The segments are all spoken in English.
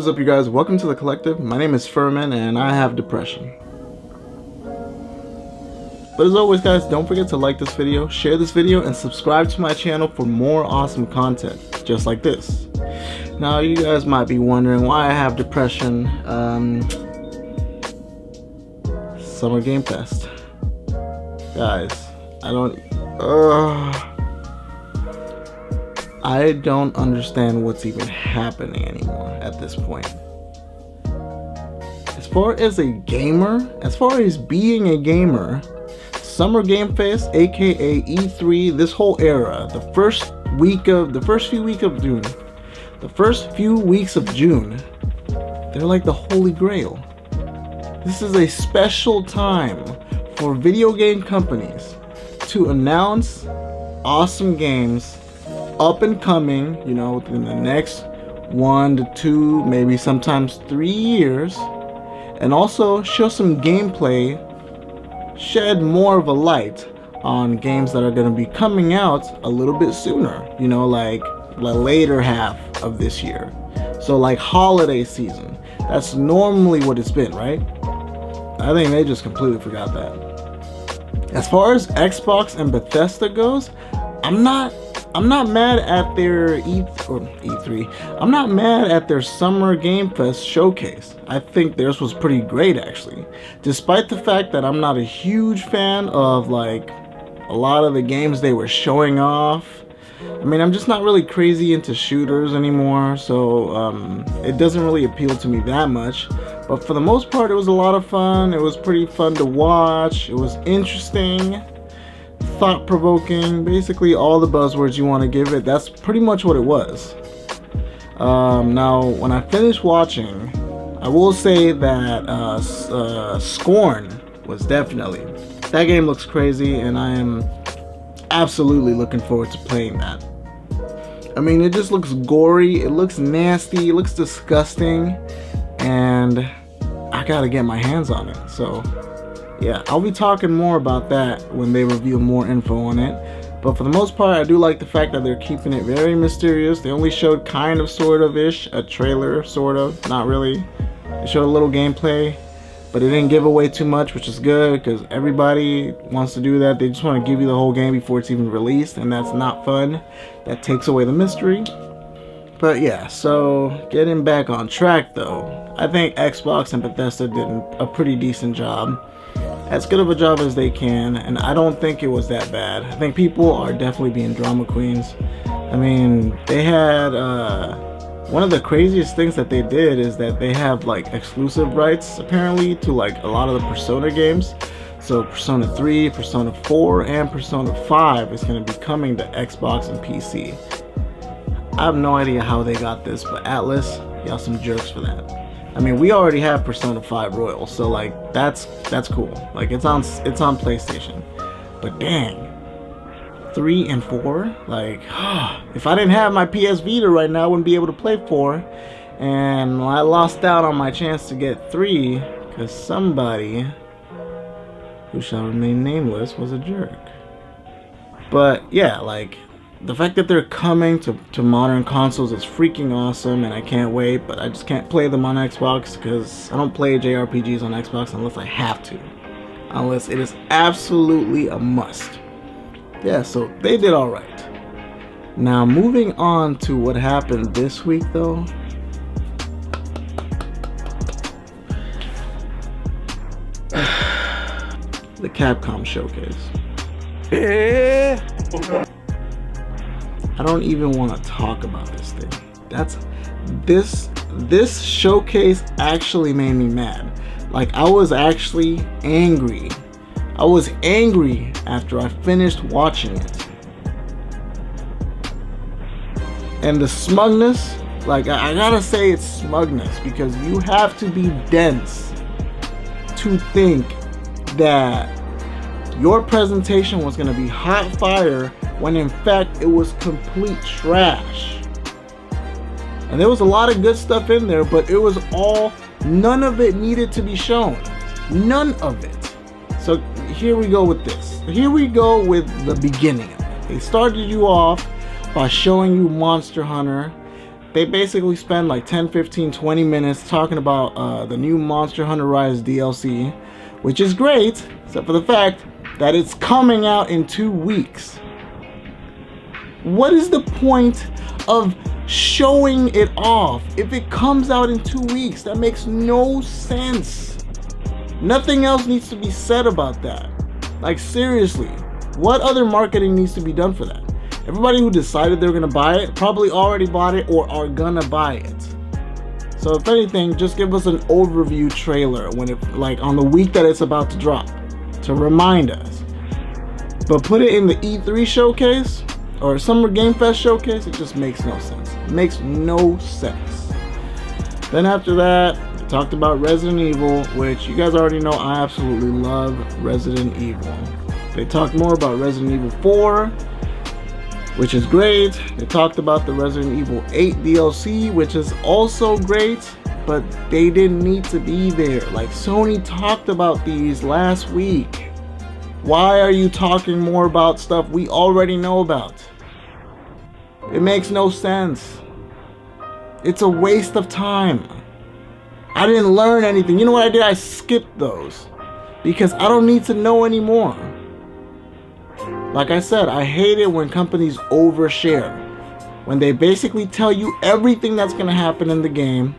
is up, you guys? Welcome to the collective. My name is Furman and I have depression. But as always, guys, don't forget to like this video, share this video, and subscribe to my channel for more awesome content just like this. Now, you guys might be wondering why I have depression. Summer GameFest. Guys, I don't understand what's even happening anymore at this point. As far as a gamer, as far as being a gamer, Summer Game Fest, aka E3, this whole era, the first few weeks of June, they're like the holy grail. This is a special time for video game companies to announce awesome games up and coming, you know, within the next 1 to 2, maybe sometimes 3 years, and also show some gameplay, shed more of a light on games that are going to be coming out a little bit sooner, you know, like the later half of this year. So like holiday season. That's normally what it's been, right? I think they just completely forgot that. As far as Xbox and Bethesda goes, I'm not mad at their E3. I'm not mad at their Summer Game Fest showcase. I think theirs was pretty great, actually. Despite the fact that I'm not a huge fan of like a lot of the games they were showing off. I mean, I'm just not really crazy into shooters anymore, so it doesn't really appeal to me that much. But for the most part, it was a lot of fun. It was pretty fun to watch. It was interesting, thought-provoking, basically all the buzzwords you want to give it. That's pretty much what it was. Now, when I finished watching, I will say that Scorn was definitely, that game looks crazy, and I am absolutely looking forward to playing that. I mean, it just looks gory, it looks nasty, it looks disgusting, and I gotta get my hands on it. So yeah, I'll be talking more about that when they reveal more info on it. But for the most part, I do like the fact that they're keeping it very mysterious. They only showed kind of, sort of ish, a trailer, sort of, not really. They showed a little gameplay, but it didn't give away too much, which is good because everybody wants to do that. They just want to give you the whole game before it's even released, and that's not fun. That takes away the mystery. But yeah, so getting back on track though, I think Xbox and Bethesda did a pretty decent job. As good of a job as they can, and I don't think it was that bad. I think people are definitely being drama queens. I mean, they had one of the craziest things that they did is that they have like exclusive rights apparently to like a lot of the Persona games. So Persona 3, Persona 4, and Persona 5 is going to be coming to Xbox and PC. I have no idea how they got this, but Atlas, y'all some jerks for that. I mean, we already have Persona 5 Royal, so like that's cool. Like it's on PlayStation. But dang, 3 and 4, like if I didn't have my PS Vita right now, I wouldn't be able to play 4, and I lost out on my chance to get 3 because somebody who shall remain nameless was a jerk. But yeah, like the fact that they're coming to modern consoles is freaking awesome, and I can't wait. But I just can't play them on Xbox because I don't play JRPGs on Xbox unless I have to, unless it is absolutely a must. Yeah, so they did all right. Now moving on to what happened this week though. The Capcom showcase. I don't even want to talk about this thing. This showcase actually made me mad. Like I was actually angry. I was angry after I finished watching it. And the smugness, like I gotta say it's smugness, because you have to be dense to think that your presentation was gonna be hot fire when in fact it was complete trash. And there was a lot of good stuff in there, but it was all, none of it needed to be shown. None of it. So here we go with this. Here we go with the beginning of it. They started you off by showing you Monster Hunter, they basically spend like 10, 15, 20 minutes talking about the new Monster Hunter Rise DLC, which is great, except for the fact that it's coming out in 2 weeks. What is the point of showing it off if it comes out in 2 weeks? That makes no sense. Nothing else needs to be said about that. Like, seriously, what other marketing needs to be done for that? Everybody who decided they're gonna buy it probably already bought it or are gonna buy it. So if anything, just give us an overview trailer when it, like, on the week that it's about to drop, to remind us. But put it in the E3 showcase or Summer Game Fest showcase, it just makes no sense. It makes no sense. Then after that, we talked about Resident Evil, which you guys already know I absolutely love Resident Evil. They talked more about Resident Evil 4, which is great. They talked about the Resident Evil 8 DLC, which is also great, but they didn't need to be there. Like, Sony talked about these last week. Why are you talking more about stuff we already know about? It makes no sense. It's a waste of time. I didn't learn anything. You know what I did? I skipped those because I don't need to know anymore. Like I said, I hate it when companies overshare. When they basically tell you everything that's going to happen in the game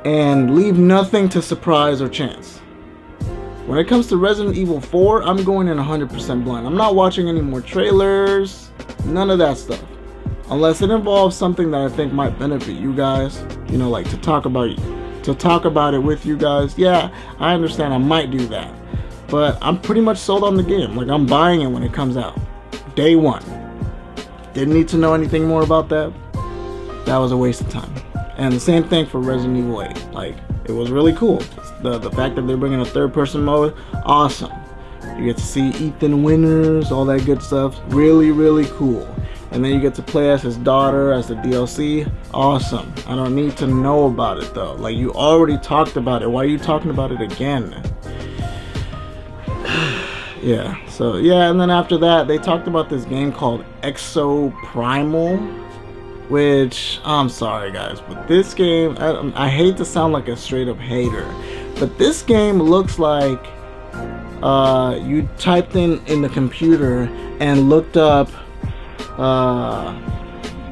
and leave nothing to surprise or chance. When it comes to Resident Evil 4, I'm going in 100% blind. I'm not watching any more trailers, none of that stuff. Unless it involves something that I think might benefit you guys, you know, like to talk about it with you guys. Yeah, I understand, I might do that. But I'm pretty much sold on the game. Like, I'm buying it when it comes out. Day one. Didn't need to know anything more about that. That was a waste of time. And the same thing for Resident Evil 8. Like, it was really cool. The fact that they're bringing a third-person mode, awesome. You get to see Ethan Winters, all that good stuff. Really, really cool. And then you get to play as his daughter as the DLC. Awesome. I don't need to know about it though. Like, you already talked about it. Why are you talking about it again? Yeah, so yeah, and then after that, they talked about this game called Exo Primal, which, I'm sorry guys, but this game, I hate to sound like a straight up hater, but this game looks like you typed in the computer and looked up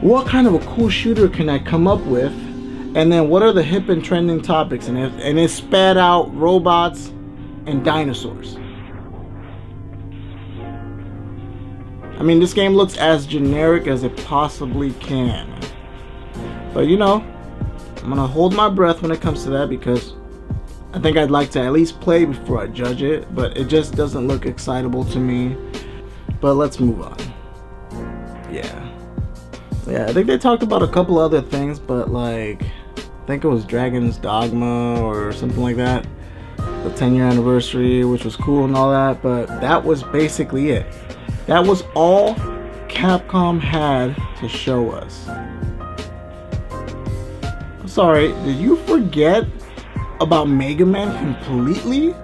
what kind of a cool shooter can I come up with, and then what are the hip and trending topics, and it spat out robots and dinosaurs. I mean, this game looks as generic as it possibly can. But you know, I'm gonna hold my breath when it comes to that because I think I'd like to at least play before I judge it, but it just doesn't look excitable to me. But let's move on. Yeah, I think they talked about a couple other things, but like, I think it was Dragon's Dogma or something like that. The 10-year anniversary, which was cool and all that, but that was basically it. That was all Capcom had to show us. I'm sorry, did you forget about Mega Man completely?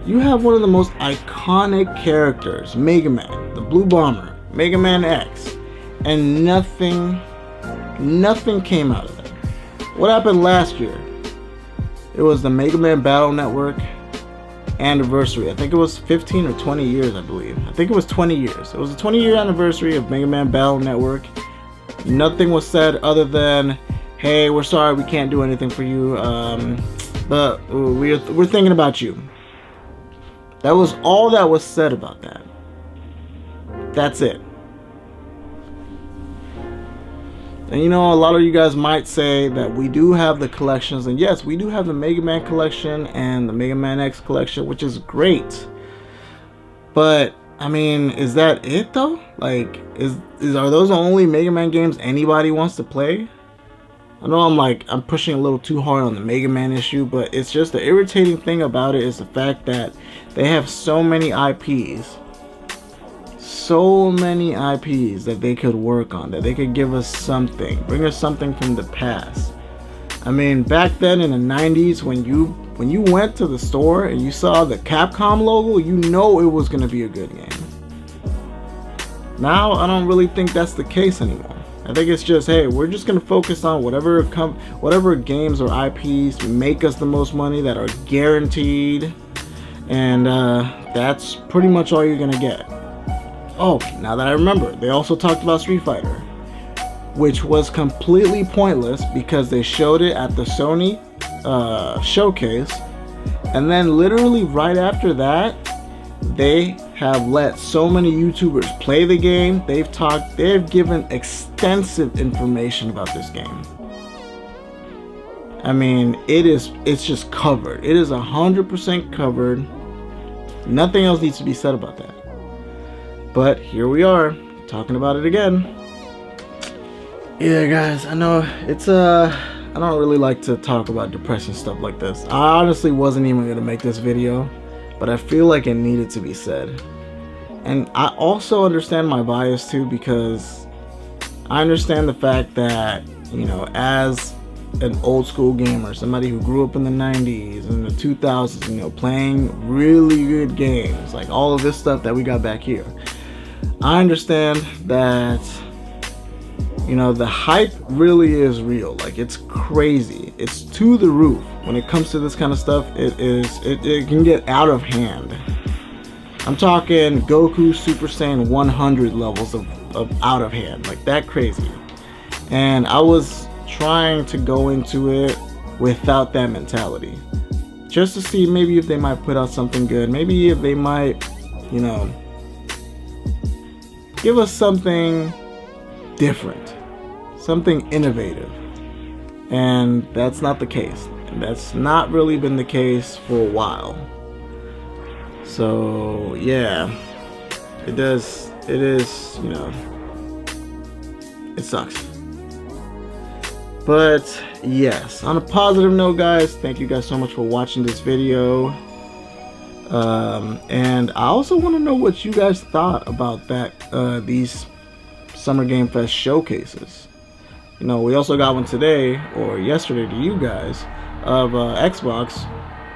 You have one of the most iconic characters, Mega Man, the Blue Bomber, Mega Man X, and nothing came out of it. What happened last year? It was the Mega Man Battle Network anniversary. I think it was 15 or 20 years, I believe. I think it was 20 years. It was the 20-year anniversary of Mega Man Battle Network. Nothing was said other than, hey, we're sorry we can't do anything for you, but we're thinking about you. That was all that was said about that. That's it. And you know, a lot of you guys might say that we do have the collections, and yes, we do have the Mega Man collection and the Mega Man X collection, which is great. But I mean, is that it though? Like, are those the only Mega Man games anybody wants to play? I know I'm pushing a little too hard on the Mega Man issue, but it's just the irritating thing about it is the fact that they have so many IPs. So many IPs that they could work on, that they could give us something, bring us something from the past. I mean, back then in the 90s, when you went to the store and you saw the Capcom logo, you know it was gonna be a good game. Now I don't really think that's the case anymore. I think it's just, hey, we're just gonna focus on whatever games or IPs make us the most money, that are guaranteed, and that's pretty much all you're gonna get. Oh, now that I remember, they also talked about Street Fighter, which was completely pointless because they showed it at the Sony showcase, and then literally right after that, they have let so many YouTubers play the game. They've given extensive information about this game. I mean, it's just covered. It is 100% covered. Nothing else needs to be said about that. But here we are, talking about it again. Yeah, guys, I know it's I don't really like to talk about depressing stuff like this. I honestly wasn't even gonna make this video, but I feel like it needed to be said. And I also understand my bias too, because I understand the fact that, you know, as an old school gamer, somebody who grew up in the 90s and the 2000s, you know, playing really good games, like all of this stuff that we got back here, I understand that, you know, the hype really is real. Like, it's crazy. It's to the roof. When it comes to this kind of stuff, it can get out of hand. I'm talking Goku Super Saiyan 100 levels of out of hand, like that crazy. And I was trying to go into it without that mentality, just to see maybe if they might put out something good, maybe if they might, you know, give us something different, something innovative. And that's not the case. And that's not really been the case for a while. So yeah, it is, you know, it sucks. But yes, on a positive note, guys, thank you guys so much for watching this video. And I also want to know what you guys thought about that, these Summer Game Fest showcases. You know, we also got one today, or yesterday to you guys, of Xbox,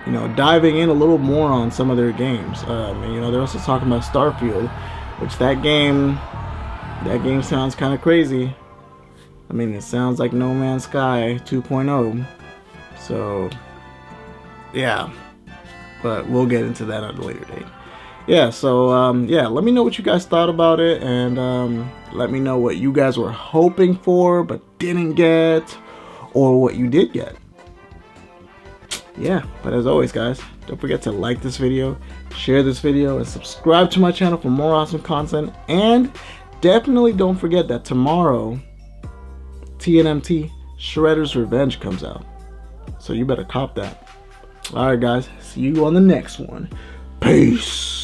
you know, diving in a little more on some of their games. And, you know, they're also talking about Starfield, which that game sounds kind of crazy. I mean, it sounds like No Man's Sky 2.0. So, yeah. But we'll get into that at a later date. Yeah, so, yeah, let me know what you guys thought about it, and let me know what you guys were hoping for but didn't get, or what you did get. Yeah, but as always, guys, don't forget to like this video, share this video, and subscribe to my channel for more awesome content. And definitely don't forget that tomorrow, TNMT Shredder's Revenge comes out. So you better cop that. Alright, guys, see you on the next one. Peace.